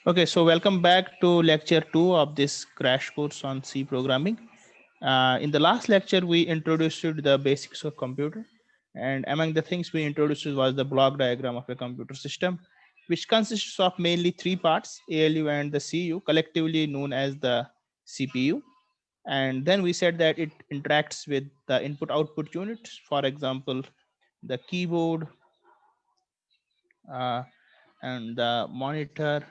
Okay, so welcome back to lecture 2 of this crash course on C programming. In the last lecture, we introduced you to the basics of computer. And among the things we introduced was the block diagram of a computer system, which consists of mainly three parts, ALU and the CU, collectively known as the CPU. And then we said that it interacts with the input output units, for example, the keyboard and the monitor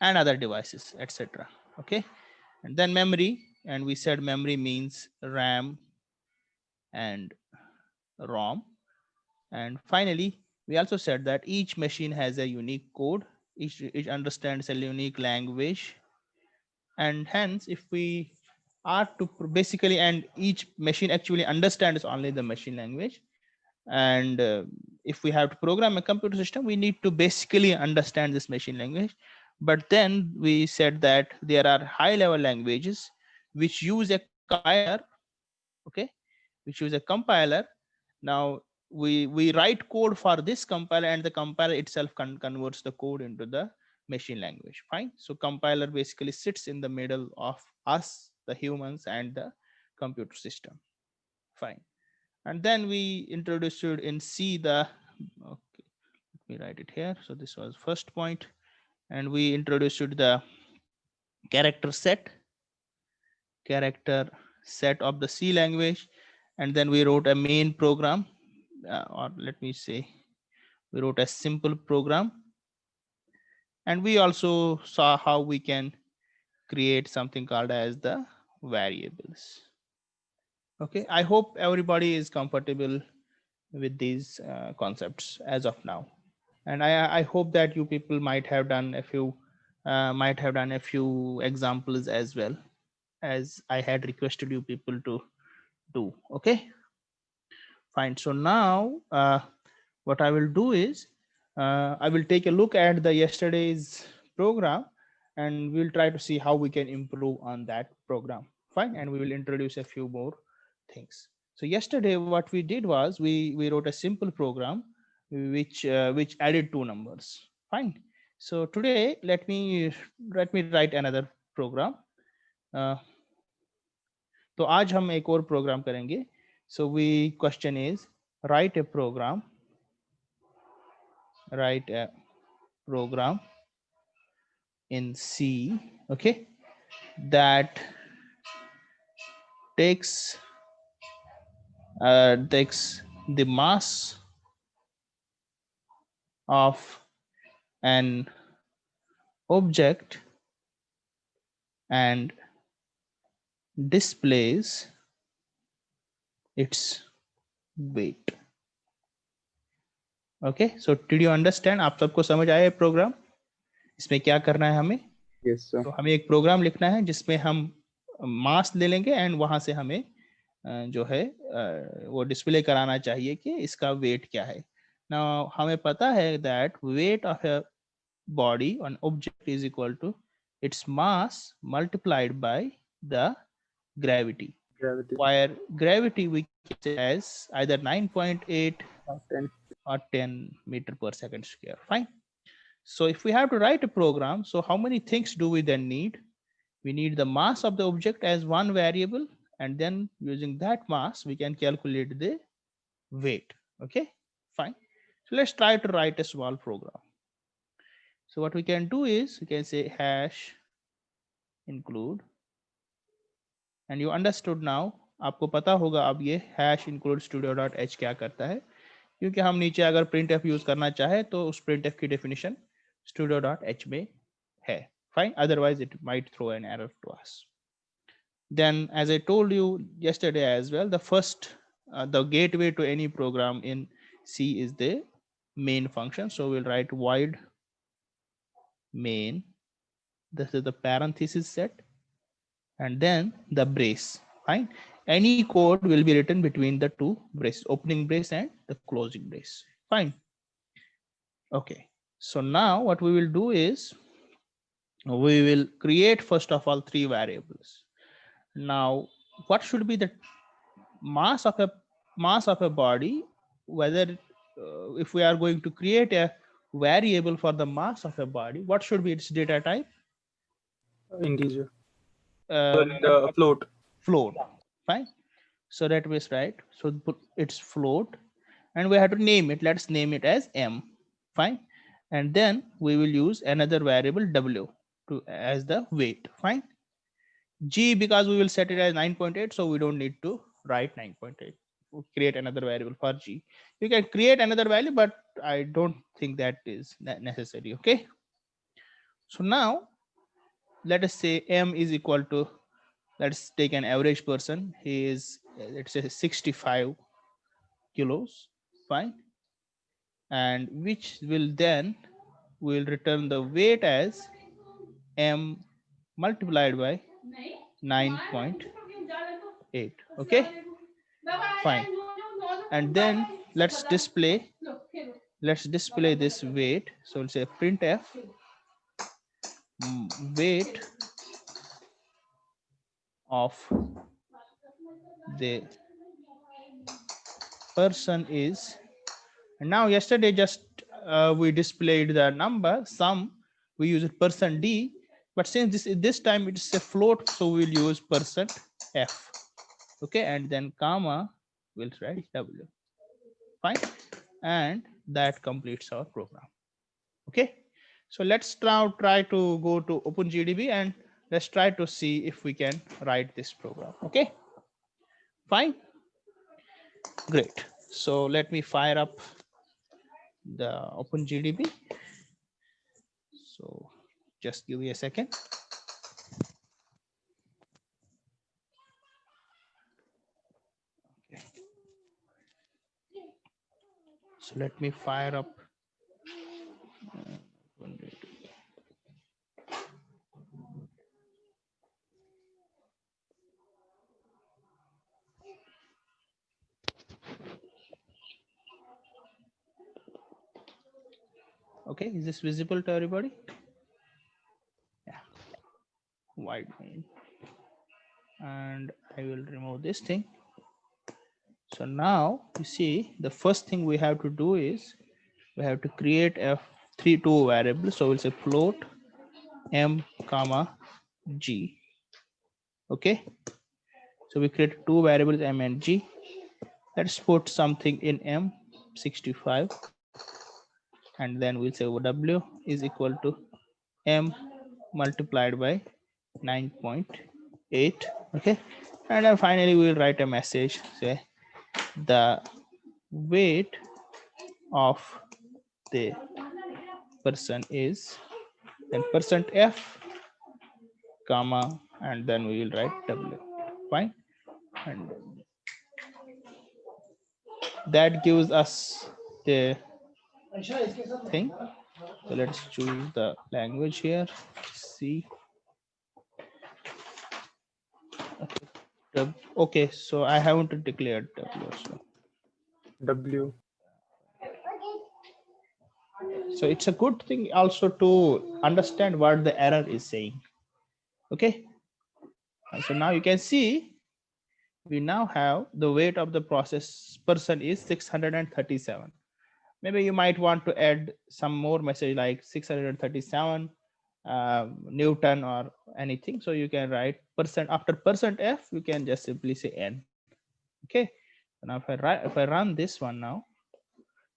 and other devices, etc. Okay, and then memory, and we said memory means RAM and ROM. And finally, we also said that each machine has a unique code, each understands a unique language, and hence if we are to basically, and each machine actually understands only the machine language. And if we have to program a computer system, we need to basically understand this machine language. But then we said that there are high level languages which use a compiler. Okay, which use a compiler. Now we write code for this compiler, and the compiler itself converts the code into the machine language. Fine. So compiler basically sits in the middle of us, the humans, and the computer system. Fine. And then we introduced it in C the, okay, let me write it here. So this was first point, and we introduced it the character set of the C language, and then we wrote a main program, or let me say we wrote a simple program, and we also saw how we can create something called as the variables. Okay, I hope everybody is comfortable with these concepts as of now, and I hope that you people might have done a few examples as well, as I had requested you people to do. Okay, fine. So now what I will do is I will take a look at the yesterday's program, and we'll try to see how we can improve on that program. Fine, and we will introduce a few more things. So yesterday what we did was we wrote a simple program which added two numbers. Fine. So today let me write another program. uh, तो आज हम एक और programme करेंगे. So we question is write a program in C, okay, that takes the mass of an object and displays its weight. Okay, so did you understand? आप सबको समझ आया प्रोग्राम? इसमें क्या करना है हमें? Yes, sir. तो हमें एक प्रोग्राम लिखना है जिसमें हम मास ले लेंगे, एंड वहां से हमें जो है वो डिस्प्ले कराना चाहिए कि इसका वेट क्या है. नाउ हमें पता है that weight of a body on object is equal to its mass multiplied by the gravity, Gravity. where gravity we can say as either 9.8 10. or 10 meter per second square. Fine. So if we have to write a program, so how many things do we then need? We need the mass of the object as one variable, and then using that mass we can calculate the weight. Okay, fine. So let's try to write a small program. So what we can do is we can say hash include, and you understood now. आपको पता होगा अब ये hash include studio.h क्या करता है, क्योंकि हम नीचे अगर printf यूज करना चाहे तो उस printf की definition studio.h में है. Fine, otherwise it might throw an error to us. Then as I told you yesterday as well, the first the gateway to any program in C is the main function. So we'll write void main, this is the parenthesis set, and then the brace. Fine, any code will be written between the two braces, opening brace and the closing brace. Fine. Okay, so now what we will do is we will create first of all three variables. Now what should be the mass of a body, whether if we are going to create a variable for the mass of a body, what should be its data type? Integer. Uh, Float. Float. Fine. So that was right. So it's float, and we have to name it. Let's name it as M. Fine. And then we will use another variable W to as the weight. Fine. G, because we will set it as 9.8, so we don't need to write 9.8. We'll create another variable for G. You can create another value, but I don't think that is necessary. Okay. So now let us say M is equal to, let's take an average person. He is, let's say 65 kilos. Fine. And which will then will return the weight as M multiplied by 9.8. Okay. Fine. And then let's display this weight. So we'll say printf weight of the person is, and now yesterday just we displayed the number sum, we use percent d, but since this time it's a float, so we'll use percent f. Okay. And then comma, we'll write w. Fine. And that completes our program. Okay. So let's now try to go to OpenGDB and let's try to see if we can write this program. Okay. Fine. Great. So let me fire up the OpenGDB. So just give me a second. Okay. So let me fire up. Okay, is this visible to everybody? Yeah. Wide main. And I will remove this thing. So now you see the first thing we have to do is we have to create a two variable. So we'll say float M comma G. Okay. So we create two variables M and G. Let's put something in M 65, and then we'll say W is equal to M multiplied by 9.8. Okay. And then finally we'll write a message, say the weight of the person is, then percent f comma, and then we will write w. Fine. And that gives us the thing. So let's choose the language here. C. Okay, so I haven't declared w. W. So it's a good thing also to understand what the error is saying. Okay. So now you can see we now have the weight of the process person is 637. Maybe you might want to add some more message like 637 Newton or anything. So you can write percent, after percent f you can just simply say n. Okay. Now if I run this one now,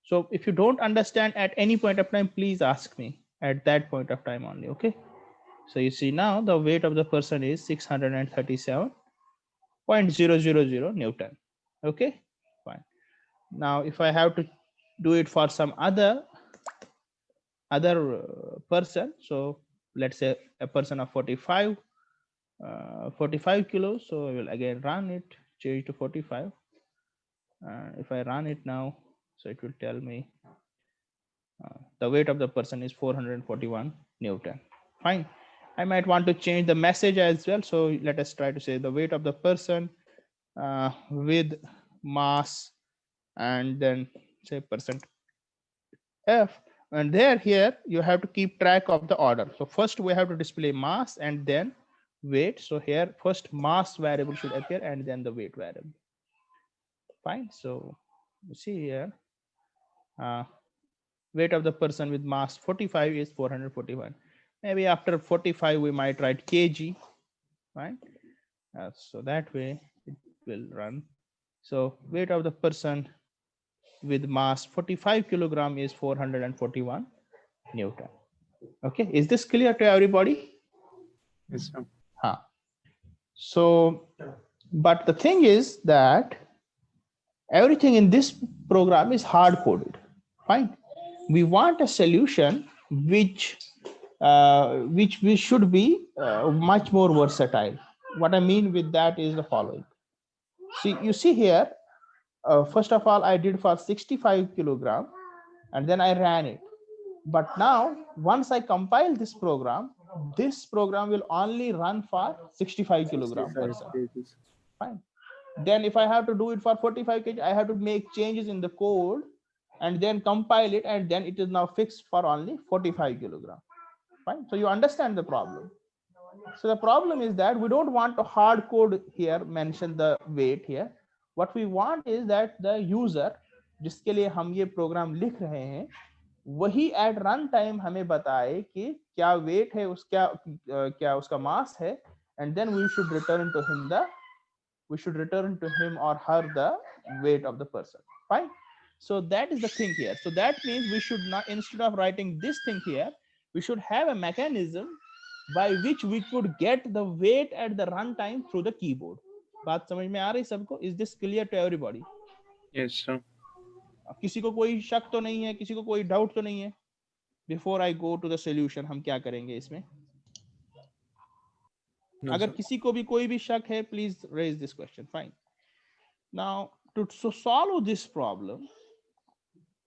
so if you don't understand at any point of time, please ask me at that point of time only. Okay. So you see now the weight of the person is 637.000 Newton. Okay, fine. Now if I have to do it for some other person, so let's say a person of 45 kilos, so I will again run it, change to 45. If I run it now, so it will tell me the weight of the person is 441 Newton. Fine. I might want to change the message as well. So let us try to say the weight of the person with mass, and then say percent f. And here you have to keep track of the order. So first we have to display mass and then weight. So here first mass variable should appear and then the weight variable. Fine. So you see here weight of the person with mass 45 is 441. Maybe after 45 we might write kg, right? So that way it will run. So weight of the person with mass 45 kilogram is 441 Newton. Okay, is this clear to everybody? Yes, sir. Huh. So, but the thing is that everything in this program is hard coded. Fine. We want a solution which we should be much more versatile. What I mean with that is the following. See, you see here, first of all, I did for 65 kilogram and then I ran it. But now, once I compile this program will only run for 65 kilogram 65 person. pages. Fine. Then if I have to do it for 45 kg, I have to make changes in the code and then compile it, and then it is now fixed for only 45 kilogram. Fine. So you understand the problem. So the problem is that we don't want to hard code here, mention the weight here. What we want is that the user जिसके लिए हम ये programme लिख रहे हैं वही eight run time हमें बताए कि क्या वेट है उसका, क्या उसका मास है, and then we should return to him or her the weight of the person. Fine. So that is the thing here. So that means we should not, instead of writing this thing here, we should have a mechanism by which we could get the weight at the runtime through the keyboard. बात समझ में आ रही सबको? Is this clear to everybody? Yes, sir. किसी को कोई शक तो नहीं है, किसी को कोई डाउट तो नहीं है? Before I go to the solution, हम क्या करेंगे इसमें? No, अगर sir. किसी को भी कोई भी शक है, please raise this question. Fine. Now to solve this problem,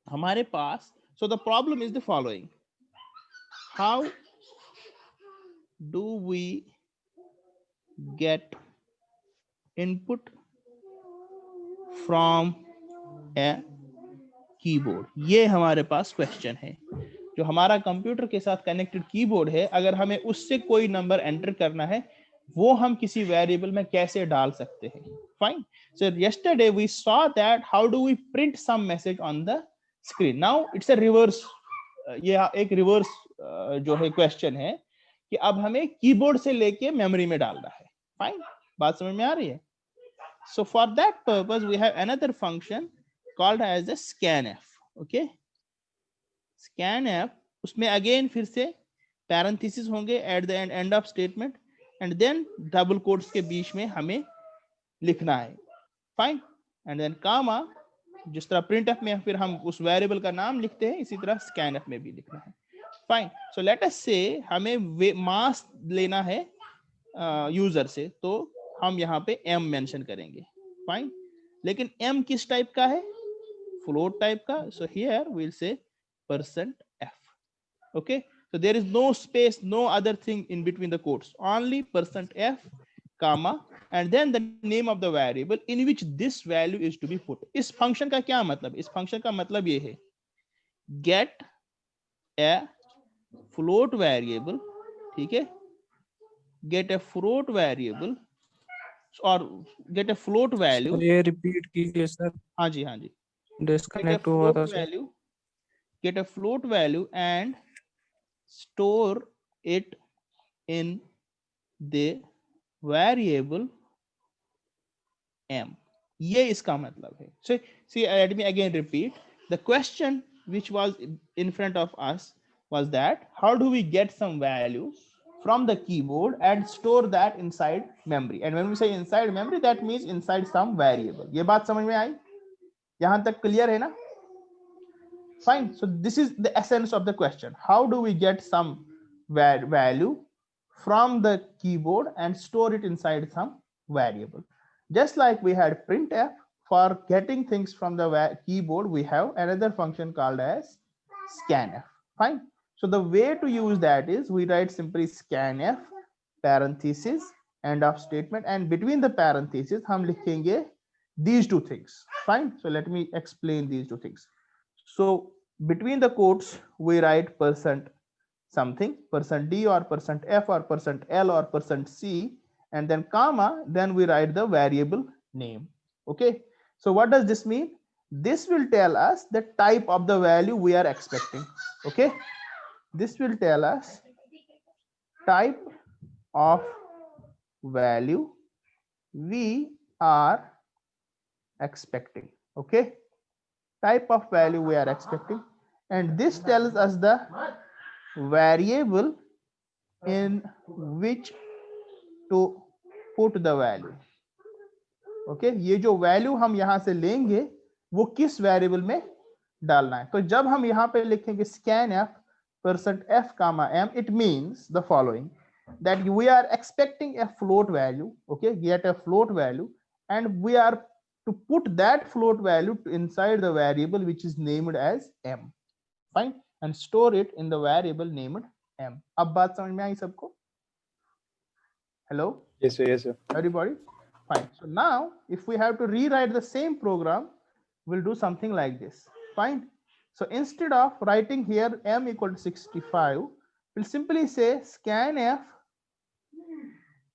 हमारे पास, so the problem is the following. How do we get input from a keyboard? ये हमारे पास क्वेश्चन है. जो हमारा कंप्यूटर के साथ कनेक्टेड कीबोर्ड है, अगर हमें उससे कोई नंबर एंटर करना है, वो हम किसी वेरिएबल में कैसे डाल सकते हैं? Fine. So yesterday we saw that how do we print some message on the screen. Now it's a reverse, ये एक रिवर्स जो है क्वेश्चन है कि अब हमें कीबोर्ड से लेके मेमोरी में डालना है. फाइन. बात समझ में आ रही है? So for that purpose we have another function called as a scanf. Okay, scanf, उसमें अगेन फिर से पैरेंथेसिस होंगे at the end of statement, and then double quotes के बीच में हमें लिखना है. फाइन. एंड देन कामा, जिस तरह प्रिंटफ में फिर हम उस वेरिएबल का नाम लिखते हैं, इसी तरह स्कैनफ में भी लिखना है. फाइन. सो लेट अस से हमें मास लेना है यूजर से, तो हम यहाँ पे m मेंशन करेंगे. फाइन. लेकिन m किस टाइप का है? फ्लोट टाइप का. So here we will say %f. Okay, so there is no space, no other thing in between the quotes, only %f comma and then the name of the variable in which this value is to be put. इस function का क्या मतलब? इस function का मतलब ये है, get a float variable. ठीक है, get a float variable और get a float value. ये रिपीट कीजिए सर, हाँ जी, हाँ जी. डिस्कनेक्ट हुआ था sir. value, get a float value and store it in the variable m. ये इसका मतलब है. So see, let me again repeat. The question which was in front of us was that how do we get some value from the keyboard and store that inside memory? And when we say inside memory, that means inside some variable. ये बात समझ में आई? यहाँ तक clear है ना? Fine. So this is the essence of the question. How do we get some value from the keyboard and store it inside some variable? Just like we had printf, for getting things from the keyboard, we have another function called as scanf. Fine. So the way to use that is we write simply scanf parenthesis end of statement, and between the parentheses हम लिखेंगे these two things. Fine. So let me explain these two things. So between the quotes we write % something, %d or %f or %l or %c, and then comma, then we write the variable name. Okay, so what does this mean? this will tell us the type of the value we are expecting. Okay, this will tell us type of value we are expecting. Okay, type of value we are expecting, and this tells us the variable in which to put the value. Okay ये जो value हम यहां से लेंगे वो किस variable में डालना है. तो जब हम यहां पे लिखेंगे scanf %f comma m, it means the following, that we are expecting a float value. Okay, get a float value, and we are to put that float value inside the variable which is named as m. Fine, and store it in the variable named m. अब बात समझ में आई सबको? Hello? Yes, sir. Yes, sir. Everybody? Fine. So now if we have to rewrite the same program, we'll do something like this. Fine. So instead of writing here m equal to 65, we'll simply say scanf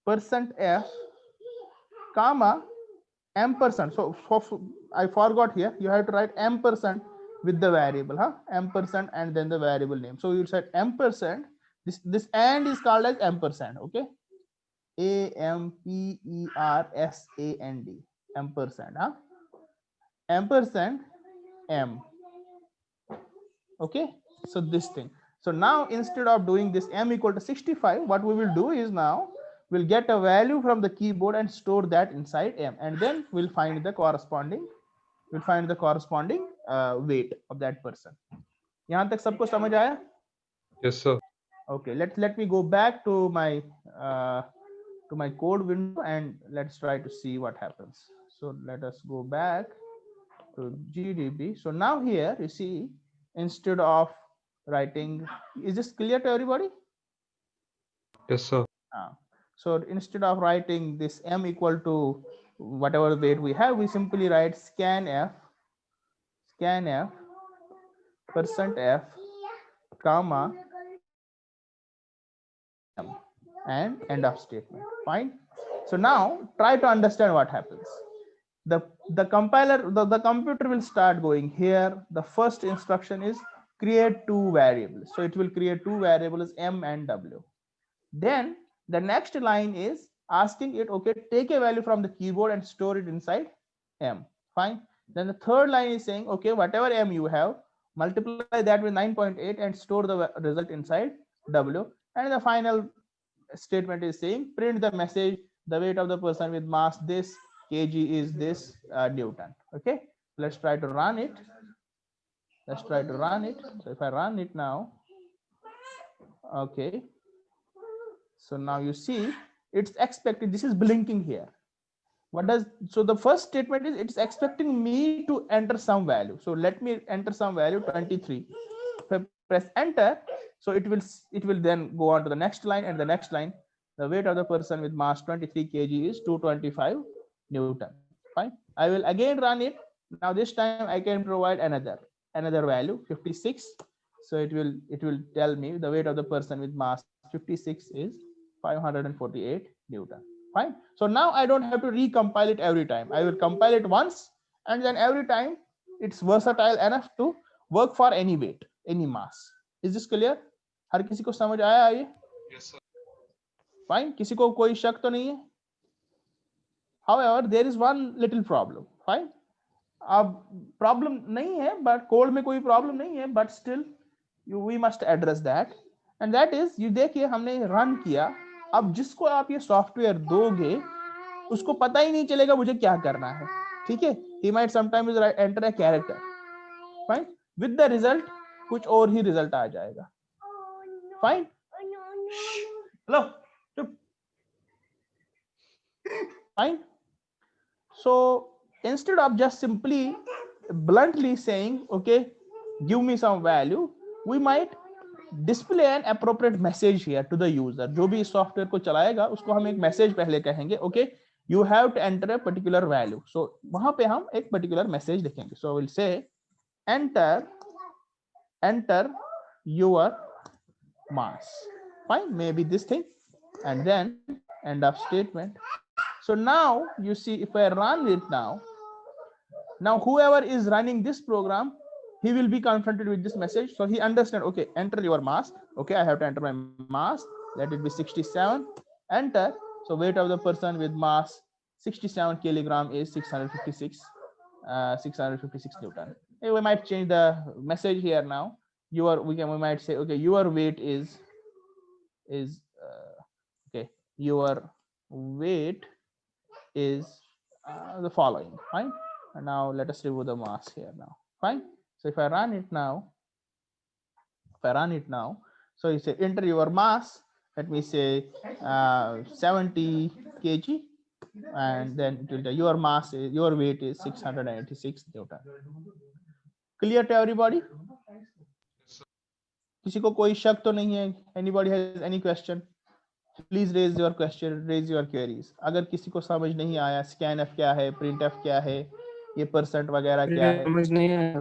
%f comma ampersand. So I forgot here, you have to write ampersand with the variable, ampersand and then the variable name. So you said ampersand, this and is called as ampersand. Okay, ampersand, ampersand, ampersand m. Okay, so this thing. So now instead of doing this m equal to 65, what we will do is now we'll get a value from the keyboard and store that inside m, and then we'll find the corresponding weight of that person. यहाँ तक सबको समझ आया? Yes, sir. Okay, let me go back to my code window and let's try to see what happens. So let us go back to GDB. So now here you see, instead of writing, is this clear to everybody? Yes, sir. So instead of writing this m equal to whatever weight we have, we simply write scanf %f comma m and end of statement. Fine. So now try to understand what happens. The compiler, the computer will start going here. The first instruction is create two variables. So it will create two variables m and w. Then the next line is asking it, okay, take a value from the keyboard and store it inside m. Fine. Then the third line is saying, okay, whatever m you have, multiply that with 9.8 and store the result inside w. And the final statement is saying, print the message, the weight of the person with mass this, kg is this Newton. Okay, let's try to run it. So if I run it now, okay, so now you see it's expected, this is blinking here. So the first statement is it's expecting me to enter some value. So let me enter some value 23. If I press enter, so it will then go on to the next line, and the next line, the weight of the person with mass 23 kg is 225 Newton. Fine. I will again run it. Now this time I can provide another value 56. So it will tell me the weight of the person with mass 56 is 548 Newton. Fine. So now I don't have to recompile it every time. I will compile it once, and then every time it's versatile enough to work for any weight, any mass. Is this clear? हर किसी को समझ आया ये? Yes, sir. Fine. किसी को कोई शक तो नहीं है? However, there is one little problem. Fine. अब problem नहीं है, but code में कोई problem नहीं है, but still we must address that. And that is, you देखिए हमने run किया. अब जिसको आप ये सॉफ्टवेयर दोगे उसको पता ही नहीं चलेगा मुझे क्या करना है. ठीक है? He might sometimes enter a character. Fine. With the result कुछ और ही result आ जाएगा. Fine. Hello. Fine. So instead of just simply bluntly saying, okay, give me some value, we might display an appropriate message here to the user. जो भी इस software को चलाएगा उसको हम एक मैसेज पहले कहेंगे, okay, you have to enter a particular value. So वहां पे हम एक particular message लिखेंगे. So we'll say enter your mass. Fine, maybe this thing, and then end of statement. So now you see, if I run it now, Now whoever is running this program, he will be confronted with this message. So he understand, okay, enter your mass. Okay, I have to enter my mass. Let it be 67. Enter. So weight of the person with mass 67 kilogram is 656 Newton. Hey, we might change the message here now. We might say, okay, your weight is okay, your weight is the following. Fine. And now let us remove the mass here now. Fine. So if I run it now, so you say enter your mass. Let me say 70 kg, and then it will tell your mass is, your weight is 686 Newton. Clear to everybody? किसी को कोई शक तो नहीं है? Anybody has any question? Please raise your question, raise your queries. अगर किसी को समझ नहीं आया, scanf क्या है, printf क्या है, ये परसेंट वगैरह क्या है, समझ नहीं आया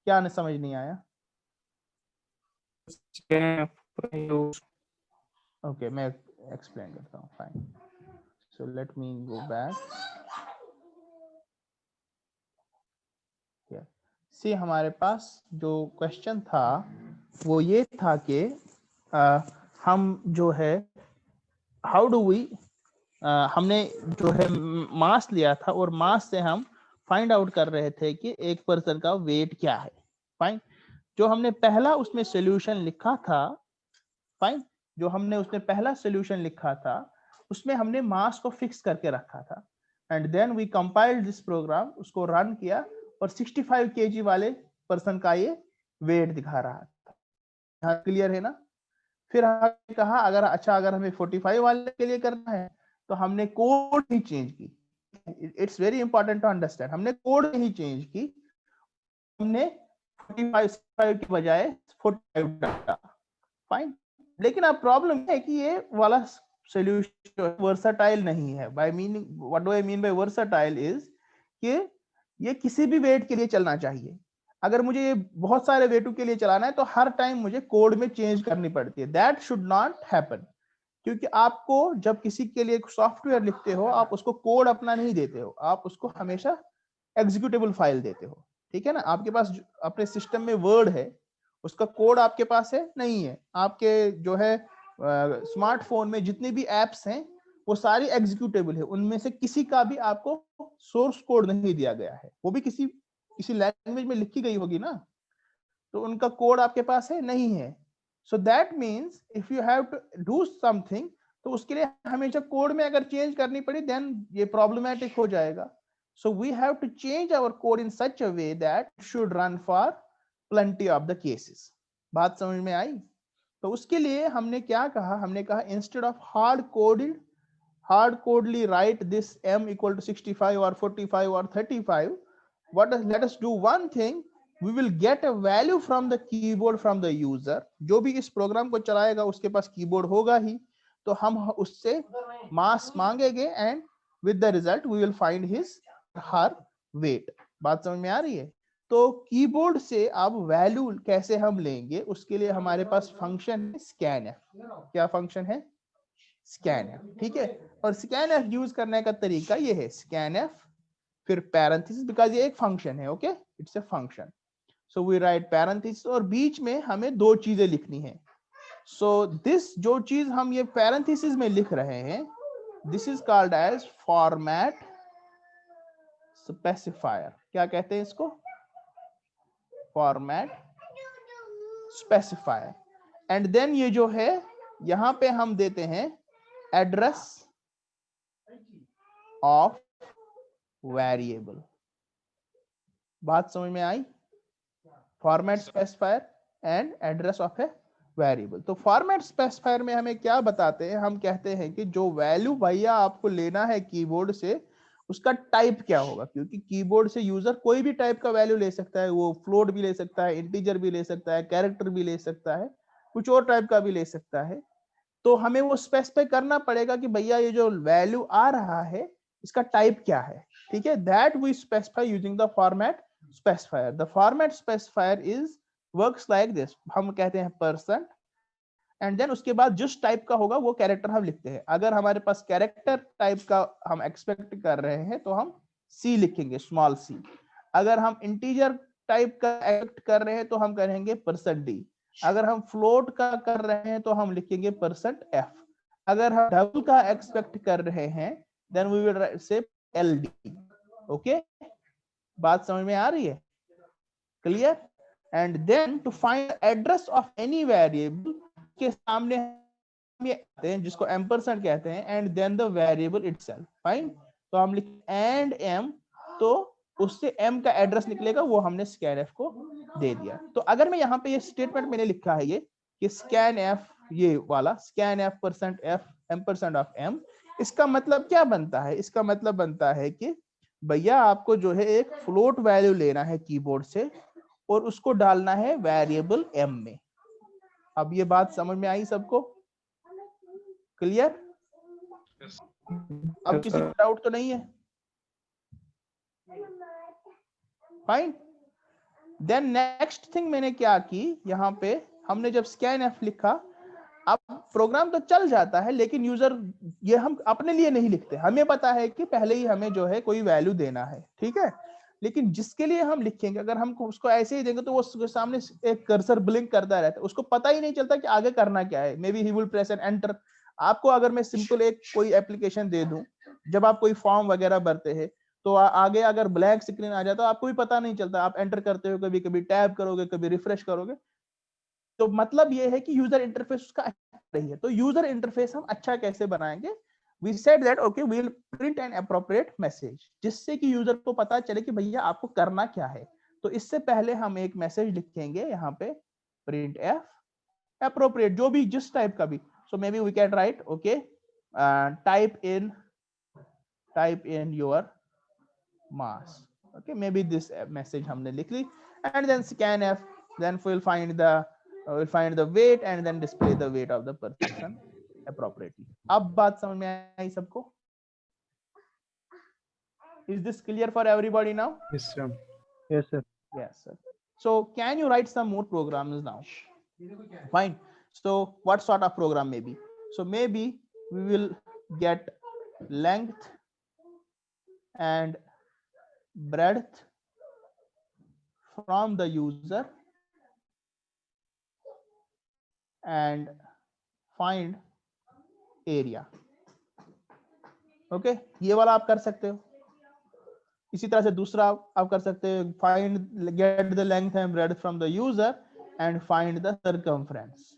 क्या समझ नहीं आया? Okay, मैं explain करता हूँ. Fine. So let me go back. Here. See, हमारे पास जो क्वेश्चन था वो ये था कि हम जो है हाउ डू वी हमने जो है मास लिया था और मास से हम फाइंड आउट कर रहे थे कि एक पर्सन का वेट क्या है. फाइन. जो हमने पहला उसमें सॉल्यूशन लिखा था, फाइन, जो हमने उसमें पहला सॉल्यूशन लिखा था उसमें हमने मास को फिक्स करके रखा था. And then we compiled this program, उसको रन किया और 65 kg वाले पर्सन का ये वेट दिखा रहा था. यहाँ क्लियर है ना? फिर हमने कहा अगर हमें 45 वाले के लिए करना है तो हमने कोड ही चेंज की. It's very important to understand. हमने कोड ही चेंज की. हमने 45 के बजाय 45 डाला. फाइन. लेकिन अब प्रॉब्लम है कि ये वाला सॉल्यूशन वर्सटाइल नहीं है. By meaning, what do I mean by versatile is कि ये किसी भी वेट के लिए चलना चाहिए. अगर मुझे ये बहुत सारे वेटों के लिए चलाना है तो हर टाइम मुझे कोड में चेंज करनी पड़ती है. That should not happen. क्योंकि आपको जब किसी के लिए सॉफ्टवेयर लिखते हो, आप उसको कोड अपना नहीं देते हो, आप उसको हमेशा एग्जीक्यूटेबल फाइल देते हो. ठीक है ना? आपके पास अपने सिस्टम में वर्ड है, उसका कोड आपके पास है नहीं है. आपके जो है स्मार्टफोन में जितने भी एप्स हैं वो सारी एग्जीक्यूटेबल है. उनमें से किसी का भी आपको सोर्स कोड नहीं दिया गया है. वो भी किसी लैंग्वेज में लिखी गई होगी ना, तो उनका कोड आपके पास है नहीं है. So that means if you have to do something, तो उसके लिए हमेशा कोड में अगर चेंज करनी पड़ी देन ये प्रॉब्लमैटिक हो जाएगा. So we have to change our code in such a way that should run for plenty of the cases. बात समझ में आई? तो उसके लिए हमने क्या कहा, हमने कहा instead of hard coldly right this m equal to 65 or 45 or 35, let us do one thing. We will get a value from the keyboard from the user. जो भी इस प्रोग्राम को चलाएगा उसके पास कीबोर्ड होगा ही, तो हम उससे मास मांगेंगे and with the result we will find his her weight. बात समझ में आ रही है? तो कीबोर्ड से अब वैल्यू कैसे हम लेंगे, उसके लिए हमारे पास फंक्शन है scanf. क्या फंक्शन है? scanf. ठीक है? और scanf यूज करने का तरीका ये है, scanf फिर पैरेंथेसिस, बिकॉज ये एक फंक्शन है. Okay, it's a function. So we write parenthesis और बीच में हमें दो चीजें लिखनी है. सो दिस जो चीज हम ये पैरेंथेसिस में लिख रहे हैं, this is called as format specifier. क्या कहते हैं इसको? Format specifier. एंड देन ये जो है यहां पे हम देते हैं एड्रेस ऑफ वेरिएबल. बात समझ में आई? Format specifier and address of a variable. तो फॉर्मेट स्पेसिफायर में हमें क्या बताते हैं, हम कहते हैं कि जो वैल्यू भैया आपको लेना है कीबोर्ड से, उसका टाइप क्या होगा. क्योंकि कीबोर्ड से यूजर कोई भी टाइप का वैल्यू ले सकता है. वो फ्लोट भी ले सकता है, इंटीजर भी ले सकता है, कैरेक्टर भी ले सकता है, कुछ और टाइप का भी ले सकता है. तो हमें वो स्पेसिफाई करना पड़ेगा कि भैया ये जो वैल्यू आ रहा है इसका टाइप क्या है. ठीक है? That we specify using the format specifier. The format specifier is works like this. हम कहते हैं परसेंट एंड देन उसके बाद जिस टाइप का होगा वो कैरेक्टर हम लिखते हैं. अगर हमारे पास कैरेक्टर टाइप का हम एक्सपेक्ट कर रहे हैं तो हम सी लिखेंगे, स्मॉल सी। अगर हम इंटीजर टाइप का एक्ट कर रहे हैं तो हम करेंगे %d। अगर हम फ्लोट का कर रहे हैं तो हम लिखेंगे %f। अगर हम डबल का एक्सपेक्ट कर रहे हैं then we will say LD। Okay, बात समझ में आ रही है? Clear? And then to find address of any variable के सामने हम ये कहते हैं जिसको एम्परसेंड कहते हैं, and then the variable itself. Fine, तो हम लिख एंड m, तो उससे m का एड्रेस निकलेगा, वो हमने scanf को दे दिया। तो अगर मैं यहाँ पे ये स्टेटमेंट मैंने लिखा है ये कि scanf, ये वाला scanf %f %m, इसका मतलब क्या बनता है? इसका मतलब बनता है कि भैया आपको जो है एक फ्लोट वैल्यू लेना है कीबोर्ड से और उसको डालना है वेरिएबल m में। अब ये बात समझ में आई सबको? क्लियर? अब Yes, किसी sir. को डाउट तो नहीं है? फाइन। देन नेक्स्ट थिंग मैंने क्या की, यहाँ पे हमने जब scanf लिखा, अब प्रोग्राम तो चल जाता है लेकिन यूजर, ये हम अपने लिए नहीं लिखते, हमें पता है कि पहले ही हमें जो है कोई वैल्यू देना है, ठीक है। लेकिन जिसके लिए हम लिखेंगे, अगर हम उसको ऐसे ही देंगे तो वो उसके सामने एक कर्सर ब्लिंक करता रहता है, उसको पता ही नहीं चलता कि आगे करना क्या है। Maybe he will press an enter. आपको अगर मैं सिंपल एक कोई एप्लीकेशन दे दूं, जब आप कोई फॉर्म वगैरह भरते हैं तो आगे अगर ब्लैंक स्क्रीन आ जाता है आपको भी पता नहीं चलता, आप एंटर करते हो, कभी कभी टैब करोगे, कभी रिफ्रेश करोगे। तो मतलब ये है कि यूजर इंटरफेस उसका अच्छा नहीं है। तो यूजर इंटरफेस हम अच्छा कैसे बनाएंगे? We said that okay, we'll print an appropriate message, जिससे कि यूजर को पता चले कि भैया आपको करना क्या है। तो इससे पहले हम एक मैसेज लिखेंगे यहाँ पे printf appropriate, जो भी जिस टाइप का भी। So maybe we can write okay, type in your mass. Okay, maybe this message हमने लिख ली, and then scanf, then we'll find the weight and then display the weight of the person appropriately. अब बात समझ में आई सबको? Is this clear for everybody now? Yes, sir. Yes, sir. Yes, sir. So can you write some more programs now? Fine. So what sort of program maybe? So maybe we will get length and breadth from the user and find area. Okay, ये वाला आप कर सकते हो। इसी तरह से दूसरा आप कर सकते हो, find get the length and breadth from the user and find the circumference.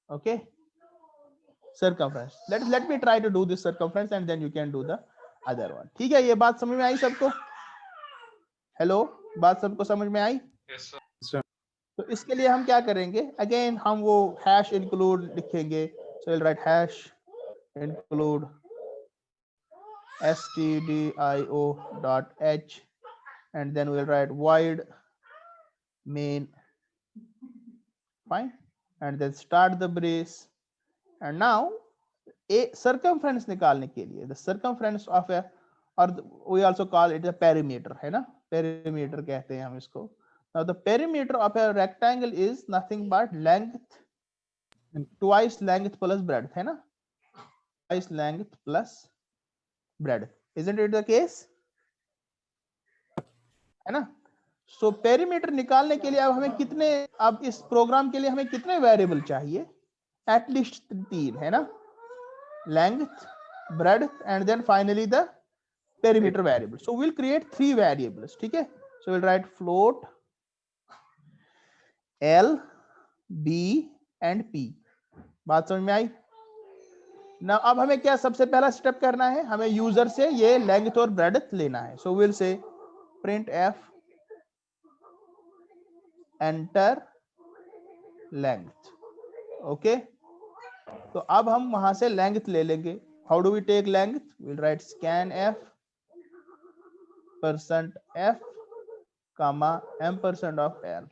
Okay, circumference, let me try to do this circumference and then you can do the other one. ठीक है, ये बात समझ में आई सबको? हेलो, बात सबको समझ में आई? Yes, sir. Sir. तो इसके लिए हम क्या करेंगे, अगेन हम वो हैश इंक्लूड लिखेंगे। सो will right hash include stdio.h and then we'll write void main, fine, and then start the brace, and now a circumference निकालने के लिए the circumference of a, or we also call it a perimeter, है ना, perimeter कहते हैं हम इसको। Now the perimeter of a rectangle is nothing but length and twice length plus breadth, है ना, twice length plus breadth, isn't it the case? है ना। सो पेरीमीटर निकालने के लिए अब हमें कितने, अब इस प्रोग्राम के लिए हमें कितने वेरिएबल चाहिए? एटलीस्ट 3, है ना, length, breadth and then finally the perimeter variable. So will create 3 variables, ठीक है। So will write float L, B and P। बात समझ में आई ना? अब हमें क्या सबसे पहला स्टेप करना है, हमें यूजर से ये लेंथ और ब्रेड्थ लेना है। So will say printf enter length। Okay, तो अब हम वहां से लेंथ ले लेंगे। How do we take length? Will write scanf %f comma ampersand of l।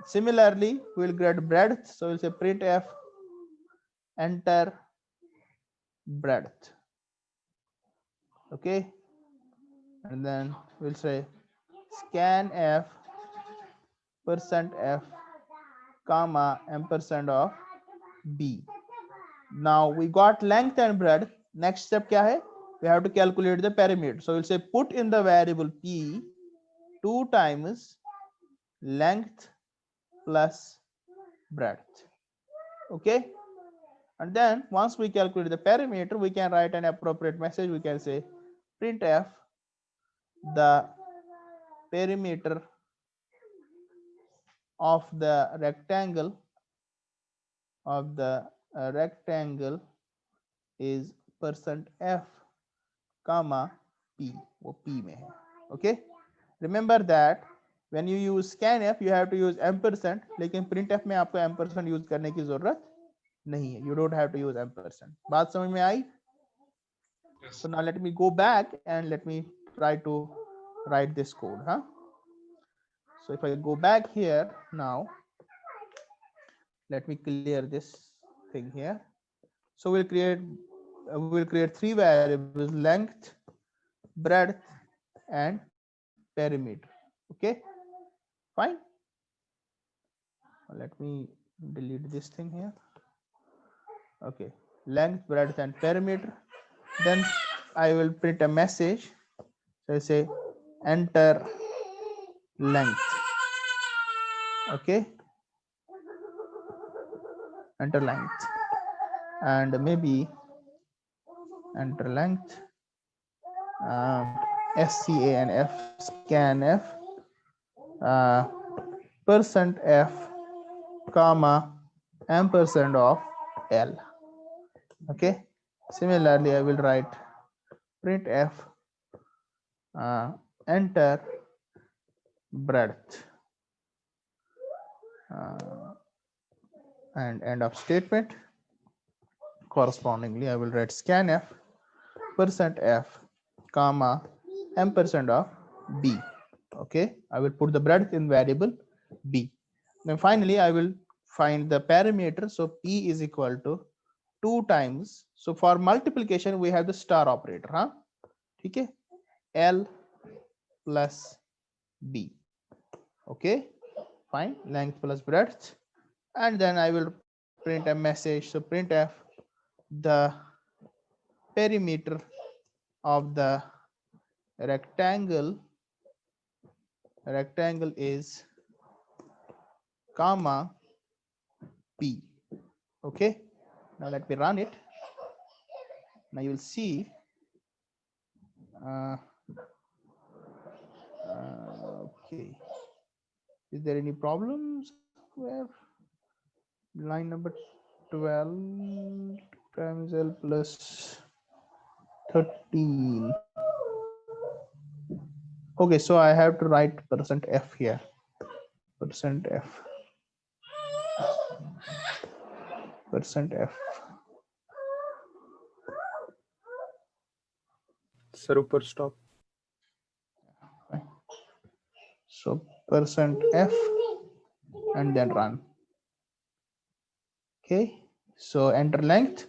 Similarly we will get breadth, so we'll say printf enter breadth। okay, and then we'll say scanf %f comma ampersand of b। now we got length and breadth। next step क्या है? we have to calculate the perimeter. So we'll say put in the variable p 2 times length plus breadth. Okay, and then once we calculate the perimeter, we can write an appropriate message. We can say printf the perimeter of the rectangle is %f comma p, वो p में है. Okay, remember that when you use scanf you have to use ampersand, लेकिन printf में आपको ampersand use करने की जरूरत नहीं है. You don't have to use ampersand. बात समझ में आई? Yes. So now let me go back and let me try to write this code, huh? So if I go back here now, let me clear this thing here. So we'll create 3 variables: length, breadth, and perimeter. Okay, fine. Let me delete this thing here. Okay, length, breadth, and perimeter. Then I will print a message. So I say enter length. Okay, enter length, and maybe enter length scanf %f comma ampersand of l. Okay, similarly I will write printf enter breadth and end of statement. Correspondingly I will write scanf %f comma ampersand of b. Okay, I will put the breadth in variable b. Then finally I will find the perimeter. So p is equal to 2 times, so for multiplication we have the star operator, huh? Okay, l plus b. Okay, fine, length plus breadth, and then I will print a message. So printf the perimeter of the rectangle is comma p. Okay, now let me run it. Now you will see okay, is there any problems where line number 12 times l plus 13? Okay, so I have to write %f here. %f Sir, ऊपर stop. So %f and then run. Okay, so enter length,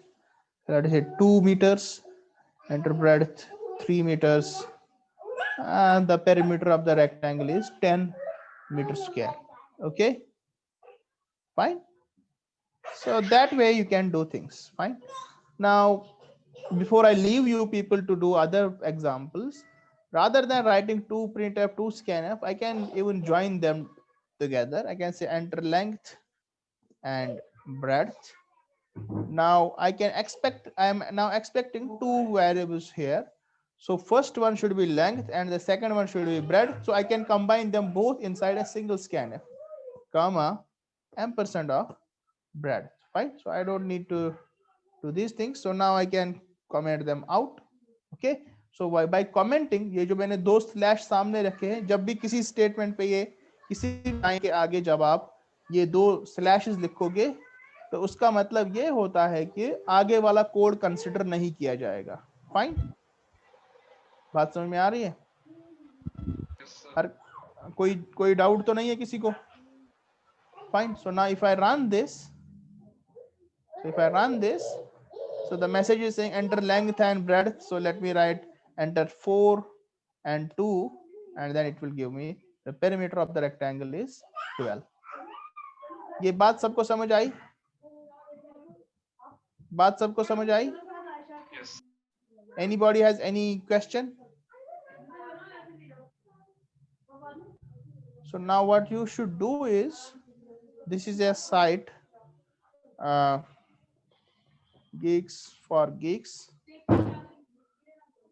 let us say 2 meters, enter breadth 3 meters, and the perimeter of the rectangle is 10 meters square. Okay, fine. So that way you can do things. Fine. Now before I leave you people to do other examples, rather than writing 2 printf 2 scanf, I can even join them together. I can say enter length and breadth. Now I can expect, I am now expecting 2 variables here. So first one should be length and the second one should be breadth. So I can combine them both inside a single scanf, comma ampersand of breadth. Fine. So I don't need to do these things. So now I can comment them out. Okay. So by commenting, ये जो मैंने 2 slash सामने रखे हैं, जब भी किसी statement पे ये किसी लाइन के आगे जब आप ये 2 स्लैशेस लिखोगे तो उसका मतलब ये होता है कि आगे वाला कोड कंसिडर नहीं किया जाएगा. फाइन, बात समझ में आ रही है? हर कोई डाउट तो नहीं है किसी को? Fine. So now if I run this, so the message is saying enter length and breadth. So let me write enter 4 and 2, and then it will give me the perimeter of the rectangle is 12. ये बात सबको समझ आई? बात सबको समझ आई? Yes. Anybody has any question? So now what you should do is, this is a site, Geeks for Geeks,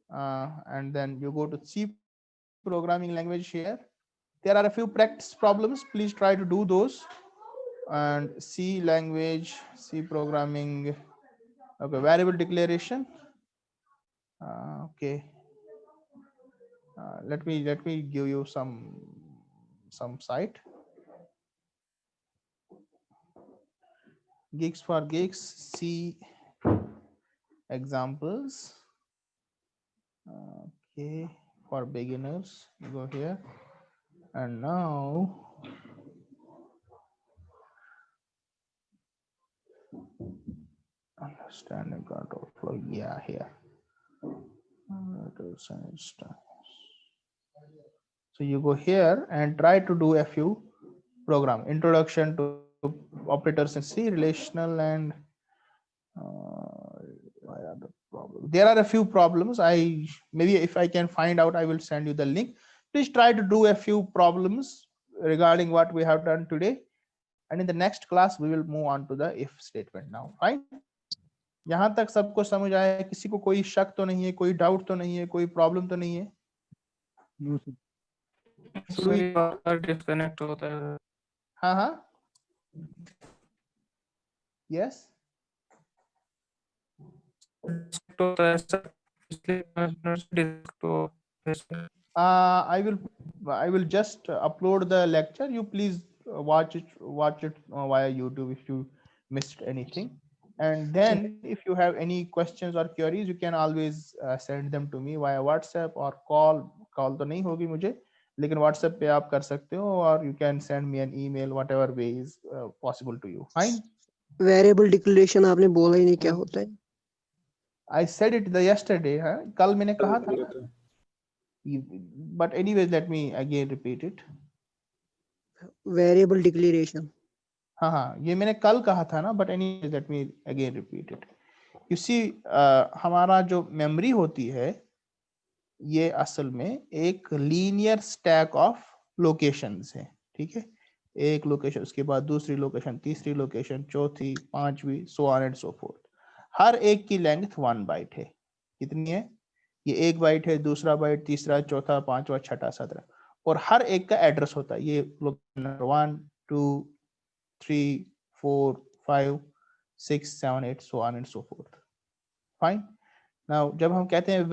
and then you go to C programming language here. There are a few practice problems. Please try to do those. And C language, C programming. Okay, variable declaration. Okay. Let me give you some site. Geeks for Geeks, C examples. Okay, for beginners, you go here. And now understanding control flow. Yeah, here. So you go here and try to do a few program. Introduction to operators in C, relational, and there are a few problems. I maybe if I can find out, I will send you the link. Please try to do a few problems regarding what we have done today. And in the next class, we will move on to the if statement now. Fine. यहाँ तक सबको समझ आया है? किसी को कोई शक तो नहीं है, कोई डाउट तो नहीं है, कोई प्रॉब्लम तो नहीं है? डिस्कनेक्ट होता है। हाँ हाँ, यस, होता है सर, इसलिए I will just upload the lecture. You please watch it via YouTube if you missed anything. And then if you have any questions or queries, you can always send them to me via WhatsApp or call तो नहीं होगी मुझे, लेकिन WhatsApp पे आप कर सकते हो, or you can send me an email, whatever way is possible to you. Fine. Variable declaration आपने बोला ही नहीं क्या होता है? I said it the yesterday. हाँ, कल मैंने कहा था ना. But anyways, let me again repeat it. Variable declaration. हाँ हाँ, ये मैंने कल कहा था ना, but anyways, let me again repeat it. You see, हमारा जो मेमोरी होती है, ये असल में एक लीनियर स्टैक ऑफ लोकेशंस है, ठीक है? एक लोकेशन, उसके बाद दूसरी लोकेशन, तीसरी लोकेशन, चौथी, पांचवी, so on and so forth. हर एक की लेंथ 1 बाइट है. कितनी है? ये 1 बाइट है, दूसरा बाइट, तीसरा, चौथा, पांचवा, छठा, 17, और हर एक का एड्रेस होता है. ये location 1 2 3 4 5 6 7 8 so on and so forth. Fine. Now जब हम कहते हैं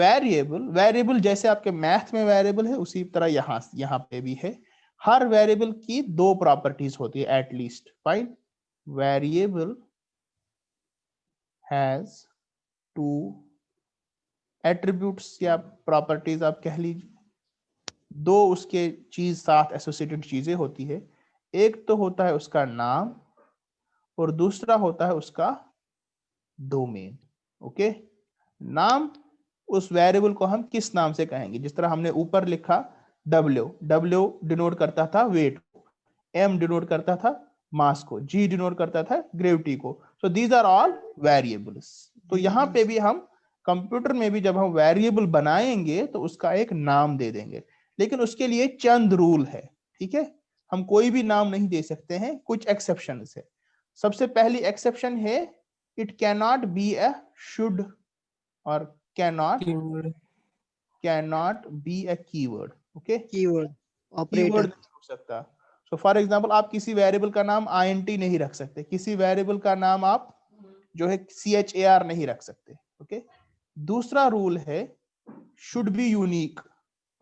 वेरिएबल जैसे आपके मैथ में वेरिएबल है, उसी तरह यहाँ पे भी है. हर वेरिएबल की 2 प्रॉपर्टीज होती है at least. Fine. Variable has 2 attributes या प्रॉपर्टीज आप कह लीजिए. 2 उसके चीज साथ एसोसिएटेड चीजें होती है. एक तो होता है उसका नाम और दूसरा होता है उसका डोमेन. ओके, नाम, उस वेरिएबल को हम किस नाम से कहेंगे? जिस तरह हमने ऊपर लिखा W डिनोट करता था वेट को, M डिनोट करता था मास को, G डिनोट करता था ग्रेविटी को. So these are all variables. तो यहाँ पे भी हम कंप्यूटर में भी जब हम वेरिएबल बनाएंगे तो उसका एक नाम दे देंगे, लेकिन उसके लिए चंद रूल है. ठीक है, हम कोई भी नाम नहीं दे सकते हैं, कुछ एक्सेप्शंस है. सबसे पहली एक्सेप्शन है, it can not be a should और cannot be a keyword. Okay, keyword keyword operator. नहीं हो सकता. सो फॉर एग्जांपल, आप किसी वेरिएबल का नाम int नहीं रख सकते, किसी वेरिएबल का नाम आप जो है char नहीं रख सकते. ओके, दूसरा रूल है should be unique.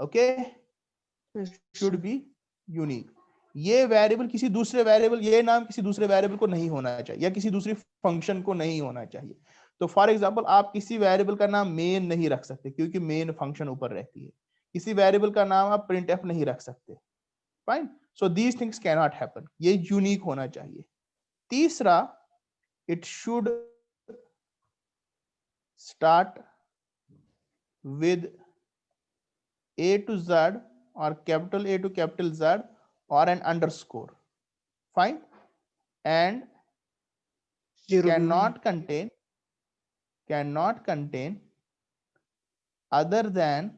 Okay, should be unique. ये वेरिएबल किसी दूसरे वेरिएबल, ये नाम किसी दूसरे वेरिएबल को नहीं होना चाहिए या किसी दूसरी फंक्शन को नहीं होना चाहिए. तो फॉर एग्जांपल, आप किसी वेरिएबल का नाम मेन नहीं रख सकते क्योंकि मेन फंक्शन ऊपर रहती है. किसी वेरिएबल का नाम आप printf नहीं रख सकते. Fine. So these things can not happen. ये यूनिक होना चाहिए. तीसरा, it should start with A to Z or capital A to capital Z or an underscore. Fine. And cannot contain other than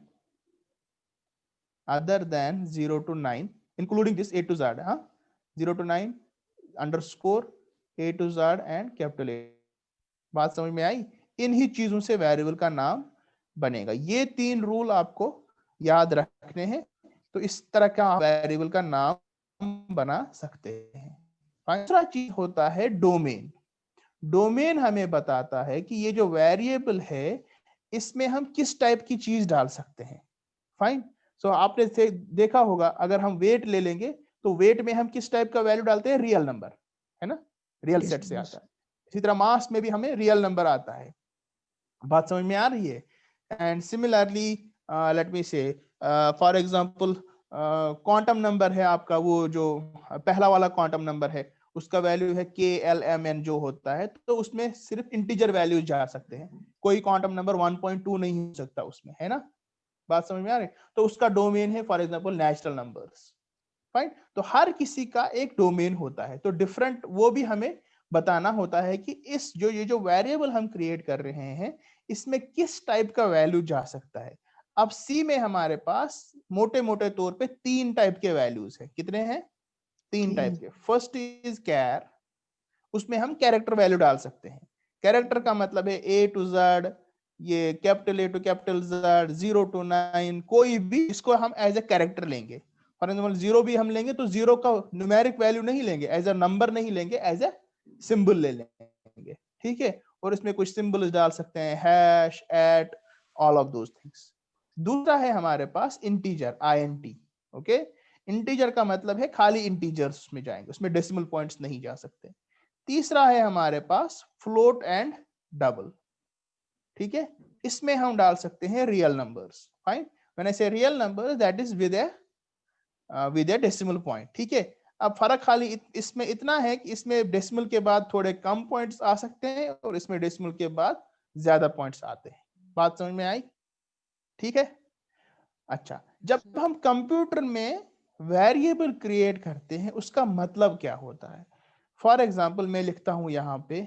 0 to 9 including this A to Z, 0 to 9 underscore A to Z and capital A। बात समझ में आई? इन ही चीजों से variable का नाम बनेगा। ये 3 rule आपको याद रखने हैं, तो इस तरह का वेरिएबल का नाम बना सकते हैं। दूसरा चीज होता है डोमेन। डोमेन हमें बताता है कि ये जो वेरिएबल है इसमें हम किस टाइप की चीज डाल सकते हैं। फाइन। सो आपने देखा होगा, अगर हम वेट ले लेंगे तो वेट में हम किस टाइप का वैल्यू डालते हैं? रियल नंबर, है ना, रियल सेट से आता है। इसी तरह मास में भी हमें रियल नंबर आता है। बात समझ में आ रही है? एंड सिमिलरली लेट मी से फॉर एग्जांपल क्वांटम नंबर है आपका, वो जो पहला वाला क्वांटम नंबर है उसका वैल्यू है KLMN जो होता है, तो उसमें सिर्फ इंटीजर वैल्यू जा सकते हैं, कोई क्वांटम नंबर 1.2 नहीं हो सकता उसमें, है ना। बात समझ में आ रही? तो उसका डोमेन है for example natural numbers. Fine. तो हर किसी का एक डोमेन होता है, तो डिफरेंट वो भी हमें बताना होता है कि इस ये जो वेरिएबल हम क्रिएट कर रहे हैं इसमें किस टाइप का वैल्यू जा सकता है। अब सी में हमारे पास मोटे मोटे तौर पे 3 टाइप के वैल्यूज है। कितने हैं? 3 टाइप के। फर्स्ट इज कैर, उसमें हम कैरेक्टर वैल्यू डाल सकते हैं। कैरेक्टर का मतलब है A to Z, ये capital A to capital Z, 0 to 9, कोई भी इसको हम एज ए कैरेक्टर लेंगे। फॉर एग्जाम्पल 0 भी हम लेंगे तो 0 का न्यूमेरिक वैल्यू नहीं लेंगे, एज ए नंबर नहीं लेंगे, एज ए सिंबल ले लेंगे। ठीक है। और इसमें कुछ सिंबल डाल सकते हैं, hash, at, all of those things. दूसरा है हमारे पास इंटीजर, INT। ओके। इंटीजर का मतलब है खाली इंटीजर्स में जाएंगे, उसमें डेसिमल पॉइंट्स नहीं जा सकते। तीसरा है हमारे पास फ्लोट एंड डबल। ठीक है। इसमें हम डाल सकते हैं real numbers. Fine. When I say real numbers that is with a decimal point. ठीक है। अब फर्क खाली इसमें इतना है कि इसमें डेसिमल के बाद थोड़े कम पॉइंट्स आ सकते हैं और इसमें डेसिमल के बाद ज्यादा पॉइंट्स आते हैं। बात समझ में आई? ठीक है। अच्छा, जब हम कंप्यूटर में वेरिएबल क्रिएट करते हैं उसका मतलब क्या होता है? फॉर एग्जाम्पल मैं लिखता हूं यहां पे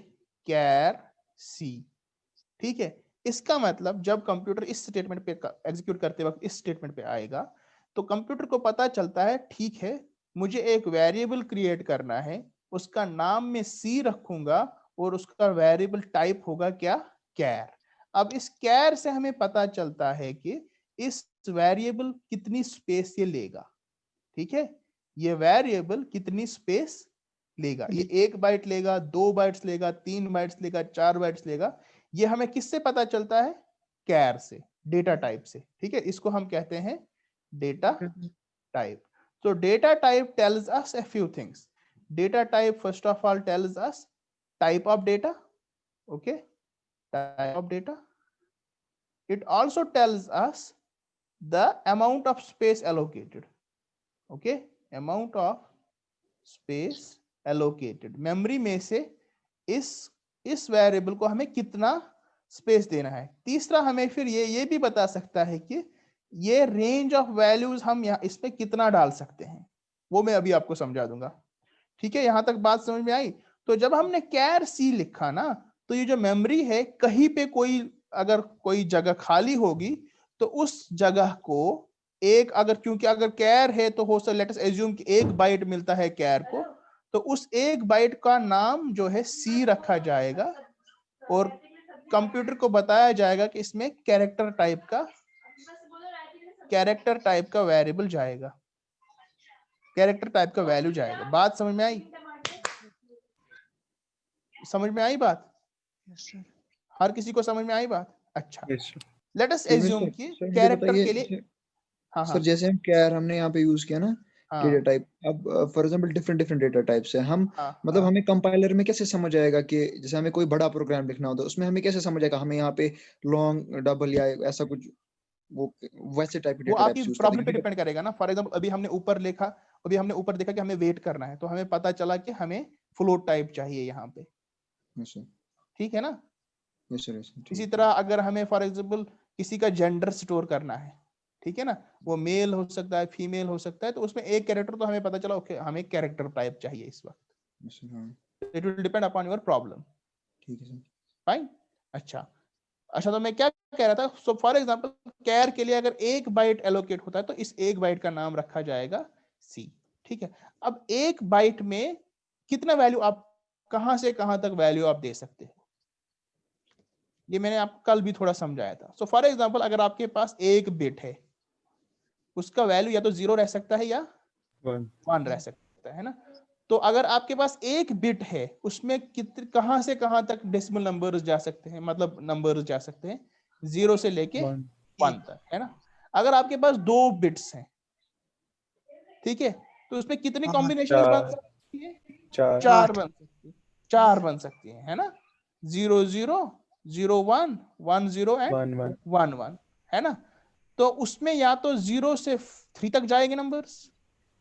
कैर सी। ठीक है। इसका मतलब जब कंप्यूटर इस स्टेटमेंट पे एग्जीक्यूट करते वक्त इस स्टेटमेंट पे आएगा तो कंप्यूटर को पता चलता है ठीक है मुझे एक वेरिएबल क्रिएट करना है, उसका नाम मैं सी रखूंगा और उसका वेरिएबल टाइप होगा क्या? कैर। अब इस कैर से हमें पता चलता है कि इस वेरिएबल कितनी स्पेस ये लेगा। ठीक है। ये वेरिएबल कितनी स्पेस लेगा, ये 1 बाइट लेगा, 2 बाइट्स लेगा, 3 बाइट्स लेगा, 4 बाइट्स लेगा। ये हमें किससे पता चलता है? कैर से, डेटा टाइप से। ठीक है। इसको हम कहते हैं data type. So data type tells us a few things. Data type first of all tells us type of data. Okay, type of data. It also tells us the amount of space allocated. Okay, amount of space allocated. Memory में से इस variable को हमें कितना space देना है। तीसरा हमें फिर ये भी बता सकता है कि ये रेंज ऑफ वैल्यूज हम यहाँ इसमें कितना डाल सकते हैं, वो मैं अभी आपको समझा दूंगा। ठीक है। यहां तक बात समझ में आई? तो जब हमने कैर सी लिखा ना, तो ये जो मेमोरी है कहीं पे अगर कोई जगह खाली होगी तो उस जगह को क्योंकि अगर कैर है तो हो सकता लेट अस एज्यूम कि 1 बाइट मिलता है कैर को, तो उस 1 बाइट का नाम जो है सी रखा जाएगा और कंप्यूटर को बताया जाएगा कि इसमें कैरेक्टर टाइप का वेरिएबल जाएगा, कैरेक्टर टाइप का वैल्यू जाएगा। बात समझ में आई? समझ में आई बात? हर किसी को समझ में आई बात? अच्छा, Yes, sir. Let us sir assume कि मुझे कैरेक्टर बताइए के लिए हाँ सर जैसे हम कैर हमने यहाँ पे यूज किया ना हाँ डेटा टाइप, अब for example different data types है, हम हाँ मतलब हमें कंपाइलर में कैसे समझ आएगा कि जैसे हमें कोई बड़ा प्रोग्राम लिखना होता है उसमें हमें कैसे समझ आएगा हमें यहाँ पे लॉन्ग डबल या ऐसा कुछ वो वैसे टाइप के वो डेटा आपकी टाइप्स यूज प्रॉब्लम पे करते हैं? डिपेंड करेगा ना। फॉर एग्जांपल अभी हमने ऊपर देखा कि हमें वेट करना है, तो हमें पता चला कि हमें फ्लोट टाइप चाहिए यहाँ पे। यस सर, ठीक है ना। यस सर, इसी ठीक तरह अगर हमें फॉर एग्जांपल किसी का जेंडर स्टोर करना है, ठीक है ना, वो मेल हो सकता है, फीमेल हो सकता है, तो उसमें एक कैरेक्टर तो हमें पता चला ओके हमें कैरेक्टर टाइप चाहिए इस वक्त। है। हाँ it will depend upon your problem. ठीक है सर। फाइन। अच्छा, अच्छा, तो मैं क्या कह रहा था, सो फॉर एग्जांपल कैर के लिए अगर 1 बाइट एलोकेट होता है तो इस 1 बाइट का नाम रखा जाएगा सी। ठीक है, अब 1 बाइट में कितना वैल्यू आप कहां से कहां तक वैल्यू आप दे सकते हैं, ये मैंने आपको कल भी थोड़ा समझाया था। सो फॉर एग्जांपल अगर आपके पास 1 बिट है, उसका वैल्यू या तो 0 रह सकता है या 1 रह सकता है ना। तो अगर आपके पास 1 बिट है, उसमें कहां से कहां तक डेसिमल नंबर्स जा सकते हैं, मतलब नंबर्स जा सकते हैं 0 से लेके 1 तक, है ना। अगर आपके पास 2 बिट्स हैं, ठीक है, तो उसमें कितनी कॉम्बिनेशन बन सकती है, 4 बन सकती है, 4 बन सकती है ना, 0 0 0 1 1 0 एंड 1 1, है ना। तो उसमें या तो 0 से 3 तक जाएंगे नंबर्स,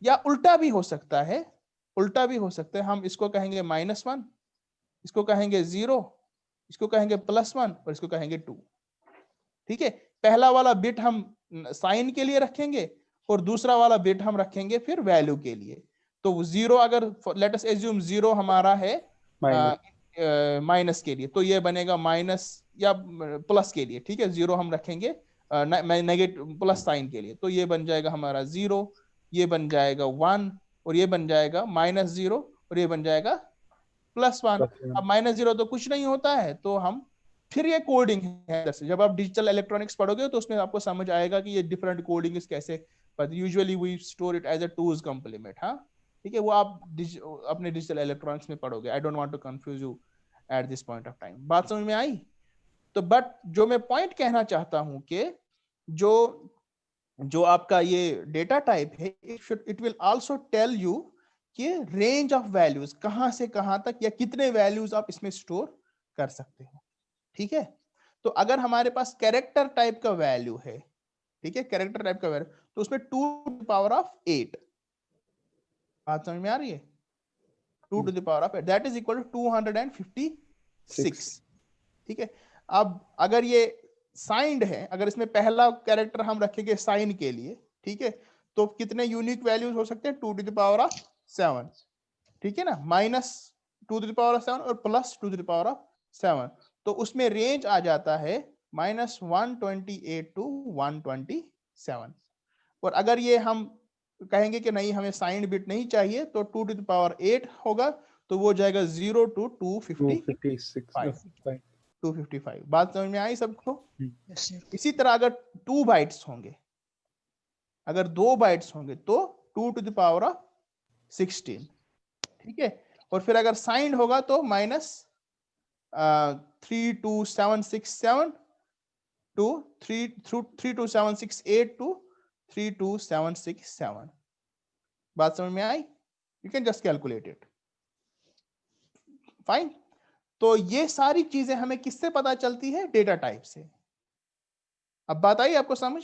या उल्टा भी हो सकता है, उल्टा भी हो सकता है। हम इसको कहेंगे -1, इसको कहेंगे 0, इसको कहेंगे +1 और इसको कहेंगे 2। ठीक है, पहला वाला बिट हम साइन के लिए रखेंगे और दूसरा वाला बिट हम रखेंगे फिर वैल्यू के लिए। तो 0 अगर लेट अस एज्यूम 0 हमारा है माइनस के लिए, तो ये बनेगा माइनस या प्लस के लिए। ठीक है, 0 हम रखेंगे नेगेटिव प्लस साइन के लिए, तो ये बन जाएगा हमारा 0, ये बन जाएगा 1 और ये बन जाएगा -0 और ये बन जाएगा +1। अब -0 तो कुछ नहीं होता है, तो हम फिर ये कोडिंग है। जब आप डिजिटल इलेक्ट्रॉनिक्स पढ़ोगे तो उसमें आपको समझ आएगा कि ये डिफरेंट कोडिंग कैसे, but usually we store it as a two's complement. हाँ, ठीक है, वो आप अपने डिजिटल इलेक्ट्रॉनिक्स में पढ़ोगे। I don't want to confuse you at this point of time. बात समझ में आई? तो बट जो मैं पॉइंट कहना चाहता हूं कि जो आपका ये डेटा टाइप है, it will also tell you कि रेंज ऑफ वैल्यूज कहां से कहां तक या कितने वैल्यूज आप इसमें स्टोर कर सकते हो। ठीक है, तो अगर हमारे पास कैरेक्टर टाइप का वैल्यू है, ठीक है, कैरेक्टर टाइप का वैल्यू, तो उसमें 2⁸ बात समझ में आ रही है? 2⁸ दैट इज इक्वल टू 256। ठीक है, अब अगर ये साइंड है, अगर इसमें पहला कैरेक्टर हम रखेंगे साइन के लिए, ठीक है, तो कितने यूनिक वैल्यूज हो सकते हैं? 2⁸7। ठीक है ना, -2⁸7 और +2⁸7, तो उसमें रेंज आ जाता है -128 to 127। और अगर ये हम कहेंगे कि नहीं हमें साइन बिट नहीं चाहिए, तो 2⁸8 होगा, तो वो जाएगा 0 to 255। बात समझ में आई सबको? इसी तरह अगर 2 बाइट्स होंगे, अगर 2 बाइट्स होंगे तो 2⁸16। ठीक है, और फिर अगर साइंड होगा तो -32767 to 32768 to 32767। बात समझ में आई? You can just calculate it. Fine. तो ये सारी चीजें हमें किससे पता चलती है? डेटा टाइप से। अब बात आई आपको समझ?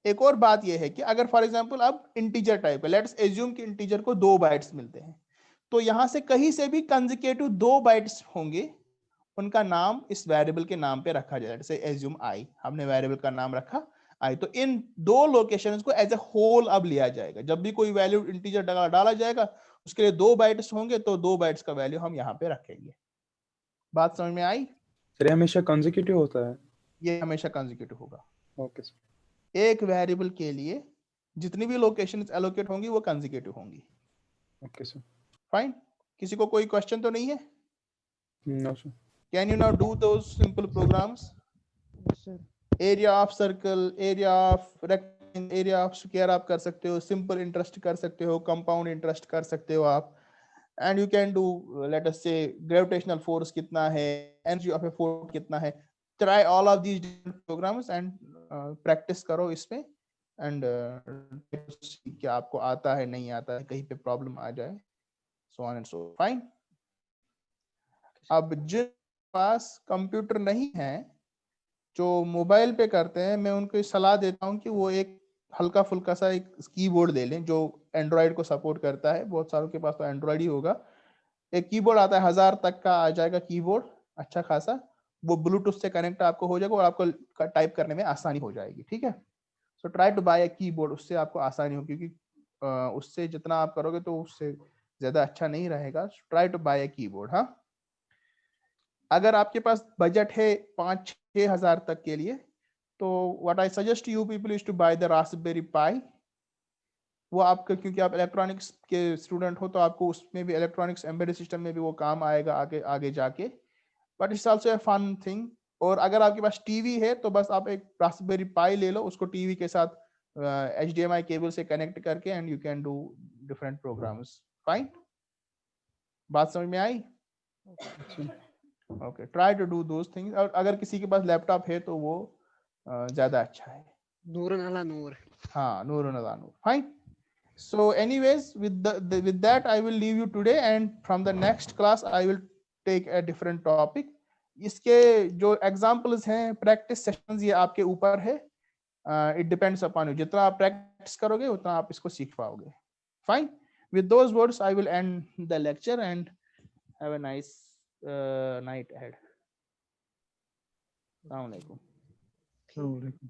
एक और बात यह है कि अगर फॉर एग्जांपल अब इंटीजर टाइप है, लेट्स एज्यूम कि इंटीजर को 2 बाइट्स मिलते हैं, तो यहां से कहीं से भी कंसेक्यूटिव 2 बाइट्स होंगे, उनका नाम इस वेरिएबल के नाम पे रखा जाए। जैसे एज्यूम आई, हमने वेरिएबल का नाम रखा आई, तो इन 2 लोकेशंस को एज ए होल अब लिया जाएगा। जब भी कोई वैल्यू इंटीजर डाला जाएगा, उसके लिए 2 बाइट्स होंगे, तो 2 बाइट्स का वैल्यू हम यहाँ पे रखेंगे। बात समझ में आई? सर हमेशा कंसेक्यूटिव होता है? ये हमेशा कंसेक्यूटिव होगा। Okay sir. एक वेरिएबल के लिए जितनी भी लोकेशंस एलोकेट होंगी वो कंसेक्यूटिव होंगी। Okay sir. फाइन। किसी को कोई क्वेश्चन तो नहीं है? No sir. Can you now do those simple programs? Area of circle, area of rectangle, area of square आप कर सकते हो, सिंपल इंटरेस्ट कर सकते हो, कंपाउंड इंटरेस्ट कर सकते हो आप, and you can do let us से ग्रेविटेशनल फोर्स कितना है, एनर्जी ऑफ ए फोर्स कितना है। Try all of these programs and practice करो इसमें, एंड क्या आपको आता है नहीं आता है, कहीं पे प्रॉब्लम आ जाए, so on and so fine. अब जिन पास कंप्यूटर नहीं है, जो मोबाइल पे करते हैं, मैं उनको सलाह देता हूं कि वो एक हल्का फुल्का सा एक कीबोर्ड ले लें जो एंड्रॉइड को सपोर्ट करता है। बहुत सारों के पास तो एंड्रॉइड ही होगा। एक कीबोर्ड आता है 1000 तक का आ जाएगा कीबोर्ड, अच्छा खासा, वो ब्लूटूथ से कनेक्ट आपको हो जाएगा और आपको टाइप करने में आसानी हो जाएगी। ठीक है, so try to buy a keyboard, उससे आपको आसानी हो, क्योंकि उससे जितना आप करोगे तो उससे ज्यादा अच्छा नहीं रहेगा। Try to buy a keyboard. हाँ, अगर आपके पास बजट है 5-6 हजार तक के लिए, तो what I suggest you people is to buy the Raspberry Pi. वो आपका, क्योंकि आप इलेक्ट्रॉनिक्स के स्टूडेंट हो तो आपको उसमें भी, इलेक्ट्रॉनिक्स एम्बेडेड सिस्टम में भी वो काम आएगा आगे आगे जाके, but it's also a fun thing. और अगर आपके पास टीवी है तो बस आप एक रास्पबेरी पाई ले लो, उसको टीवी के साथ HDMI केबल से कनेक्ट करके, and you can do different programs. Fine, बात समझ में आई? Okay, try to do those things. और अगर किसी के पास लैपटॉप है तो वो ज्यादा अच्छा है। नूरन अला नूर। हाँ, नूर अला नूर। Fine. So anyways, with that I will leave you today, and from the next class I will take a different topic. इसके जो examples हैं, practice sessions, ये आपके ऊपर है। It depends upon you. जितना आप practice करोगे उतना आप इसको सीख पाओगे। Fine. With those words I will end the lecture, and have a nice night ahead. Assalamu alaikum. अस्सलाम वालेकुम।